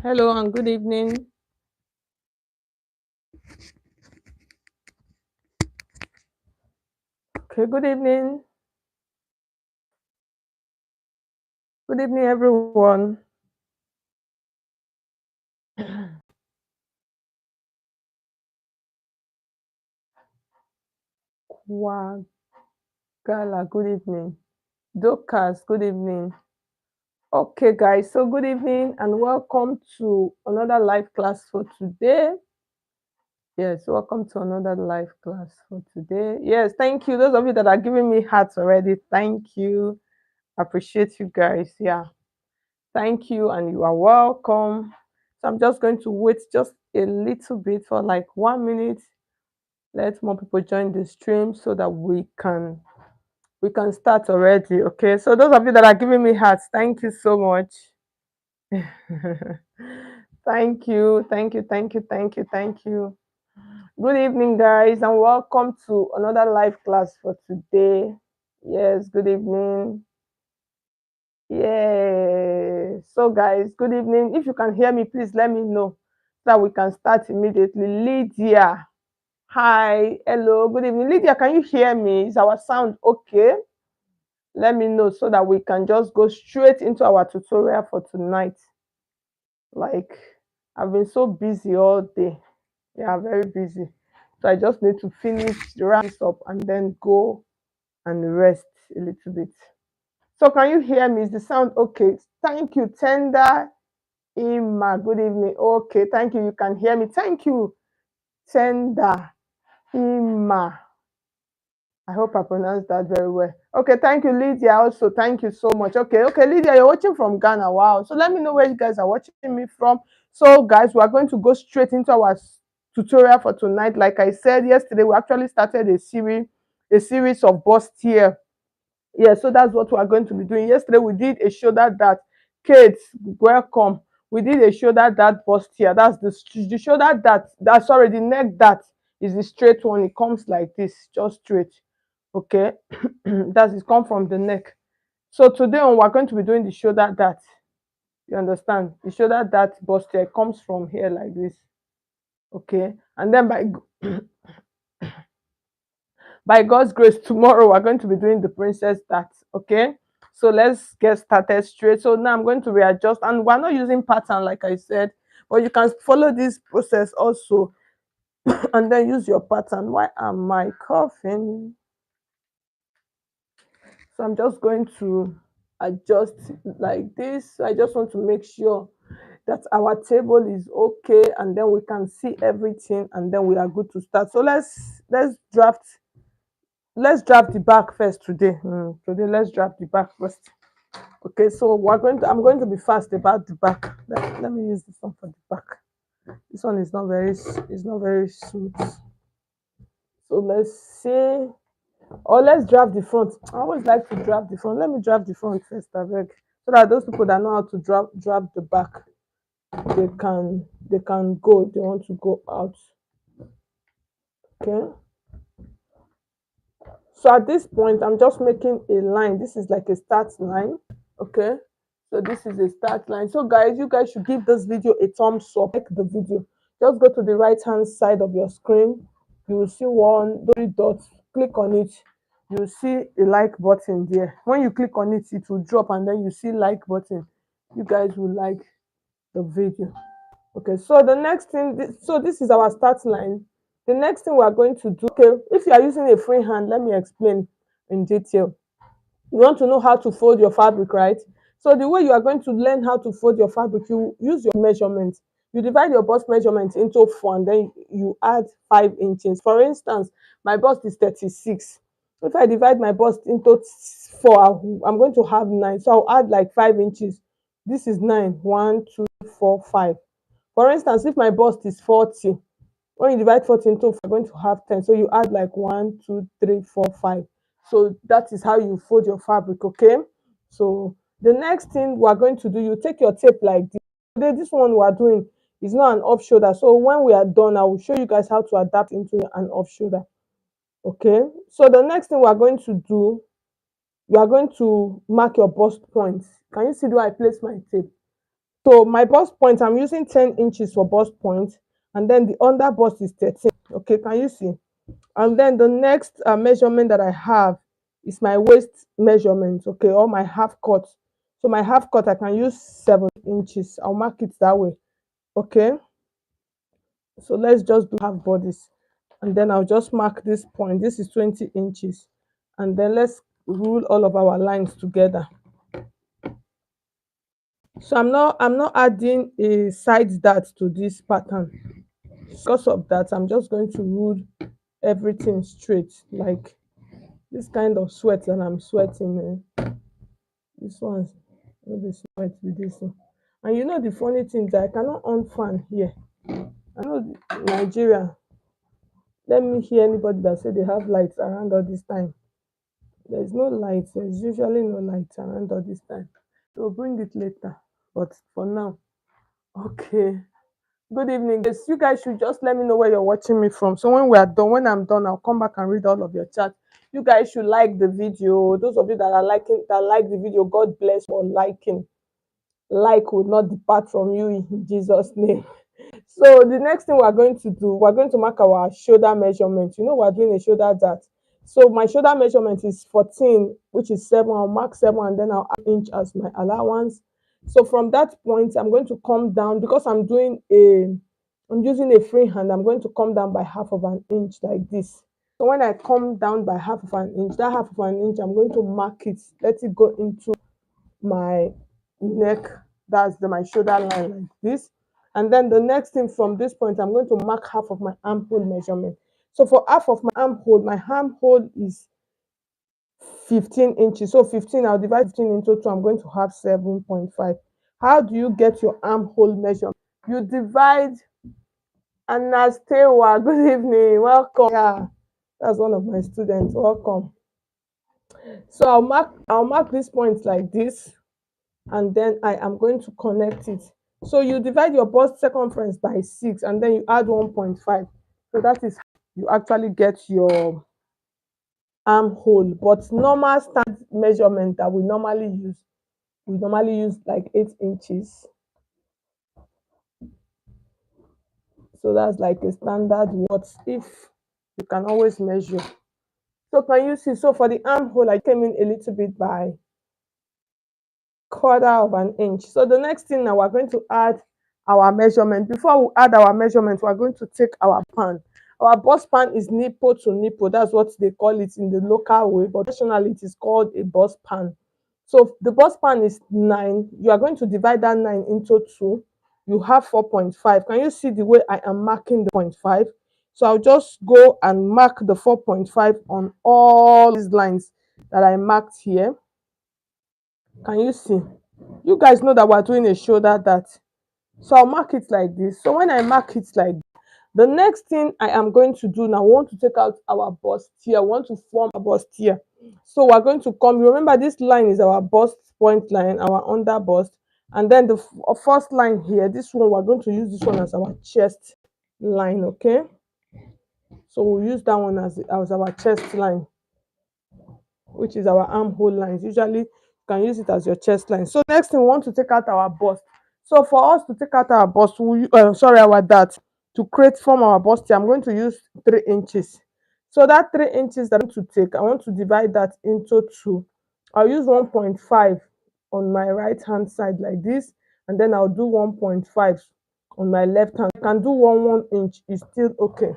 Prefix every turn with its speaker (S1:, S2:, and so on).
S1: Hello and good evening. Okay, good evening. Good evening, everyone. Wagala, good evening. Dokas, good evening. Okay, guys, so good evening and welcome to another live class for today. Yes, welcome to another live class for today. Yes, thank you. Those of you that are giving me hearts already, thank you. Appreciate you guys. Yeah, thank you, and you are welcome. So I'm just going to wait just a little bit for like 1 minute. Let more people join the stream so that we can start already. Okay, so those of you that are giving me hearts, thank you so much. Thank you, thank you, thank you, thank you, thank you. Good evening, guys, and welcome to another live class for today. Yes, good evening. Yeah. So, guys, good evening. If you can hear me, please let me know so that we can start immediately. Lydia, hi, hello, good evening. Lydia, can you hear me? Is our sound okay? Let me know so that we can just go straight into our tutorial for tonight. Like, I've been so busy all day. Yeah, very busy. So I just need to finish wrap this up and then go and rest a little bit. So can you hear me? Is the sound okay? Thank you, Tender Ima. Good evening. Okay, thank you. You can hear me. Thank you, Tender Ima. I hope I pronounced that very well. Okay, thank you, Lydia. Also, thank you so much. Okay, Lydia, you're watching from Ghana. Wow. So let me know where you guys are watching me from. So, guys, we are going to go straight into our tutorial for tonight. Like I said yesterday, we actually started a series of Bustier. Yeah, so that's what we are going to be doing. Yesterday, we did a shoulder dart. Kate, welcome. We did a shoulder dart Bustier. That's the shoulder dart. Sorry, the neck dart is the straight one. It comes like this, just straight. Okay, that's it, come from the neck. So today on, we're going to be doing the shoulder dart. You understand? The shoulder dart Bustier comes from here like this. Okay, and then by God's grace, tomorrow we're going to be doing the princess dart. Okay, so let's get started straight. So now I'm going to readjust, and we're not using pattern like I said, but you can follow this process also and then use your pattern. Why am I coughing? So I'm just going to adjust like this. I just want to make sure that our table is okay, and then we can see everything, and then we are good to start. So let's draft the back first today. Today let's draft the back first. Okay, so I'm going to be fast about the back. Let me use this one for the back. This one is not very smooth. So let's see. Or let's draft the front. I always like to draft the front. Let me draft the front first, I beg. So that those people that know how to draft the back, they can go if they want to go out. Okay. So at this point, I'm just making a line. This is like a start line. Okay. So this is a start line. So guys, you guys should give this video a thumbs up. Like the video. Just go to the right hand side of your screen. You will see three dots. Click on it. You will see a like button there. When you click on it, it will drop, and then you see like button. You guys will like the video. Okay, so the next thing, so this is our start line. The next thing we are going to do, okay, if you are using a free hand, let me explain in detail. You want to know how to fold your fabric, right? So the way you are going to learn how to fold your fabric, you use your measurements. You divide your bust measurement into 4, and then you add 5 inches. For instance, my bust is 36. If I divide my bust into 4, I'm going to have 9. So I'll add like 5 inches. This is 9. 1, 2, 4, 5. For instance, if my bust is 40, when you divide 40 into 4, you're going to have 10. So you add like 1, 2, 3, 4, 5. So that is how you fold your fabric, okay? So the next thing we're going to do, you take your tape like this. Today, this one we are doing is not an off shoulder. So when we are done, I will show you guys how to adapt into an off shoulder. Okay. So the next thing we are going to do, you are going to mark your bust points. Can you see the way I place my tape? So my bust point, I'm using 10 inches for bust point, and then the under bust is 13. Okay, can you see? And then the next measurement that I have is my waist measurement, okay, or my half cut. So my half cut, I can use 7 inches. I'll mark it that way. Okay, so let's just do half bodies, and then I'll just mark this point. This is 20 inches, and then let's rule all of our lines together. So I'm not adding a side dart to this pattern. Because of that, I'm just going to rule everything straight, like this kind of sweat that I'm sweating. This one's no be sweat with this one. And you know the funny thing is I cannot on fan here. I know Nigeria. Let me hear anybody that say they have lights around all this time. There's no light. There's usually no light around all this time. We'll bring it later. But for now, okay. Good evening, guys. You guys should just let me know where you're watching me from. So when we are done, when I'm done, I'll come back and read all of your chat. You guys should like the video. Those of you that are liking, that like the video, God bless for liking. Like will not depart from you in Jesus' name. So the next thing we're going to do, we're going to mark our shoulder measurement. You know, we're doing a shoulder dart. So my shoulder measurement is 14, which is 7. I'll mark 7, and then I'll add inch as my allowance. So from that point, I'm going to come down because I'm using a free hand. I'm going to come down by half of an inch like this. So when I come down by half of an inch, that half of an inch, I'm going to mark it, let it go into my neck. That's my shoulder line like this. And then the next thing from this point, I'm going to mark half of my armhole measurement. So for half of my armhole is 15 inches. So 15, I'll divide 15 into 2. I'm going to have 7.5. How do you get your armhole measurement? You divide. Anastewa, good evening. Welcome. Yeah, that's one of my students. Welcome. So I'll mark this point like this, and then I am going to connect it. So you divide your bust circumference by 6, and then you add 1.5. So that is how you actually get your armhole. But normal standard measurement that we normally use like 8 inches. So that's like a standard. What if you can always measure? So can you see? So for the armhole, I came in a little bit by quarter of an inch. So the next thing now, we're going to add our measurement. Before we add our measurement, we're going to take our pan. Our bust pan is nipple to nipple. That's what they call it in the local way, but traditionally it is called a bust pan. So the bust pan is 9. You are going to divide that 9 into 2. You have 4.5. Can you see the way I am marking the 0.5? So I'll just go and mark the 4.5 on all these lines that I marked here. Can you see? You guys know that we're doing a shoulder dart. So I'll mark it like this. So when I mark it like this, the next thing I am going to do now, I want to take out our bustier. I want to form a bustier. So we're going to come. Remember, this line is our bust point line, our under bust. And then the first line here, this one, we're going to use this one as our chest line, okay? So we'll use that one as our chest line, which is our armhole lines. Usually, you can use it as your chest line. So next thing, we want to take out our bust. So for us to take out our bust, our dart, to form our bust here, I'm going to use 3 inches. So that 3 inches that I'm going to take, I want to divide that into 2. I'll use 1.5 on my right hand side like this, and then I'll do 1.5 on my left hand. I can do 1 inch, is still okay.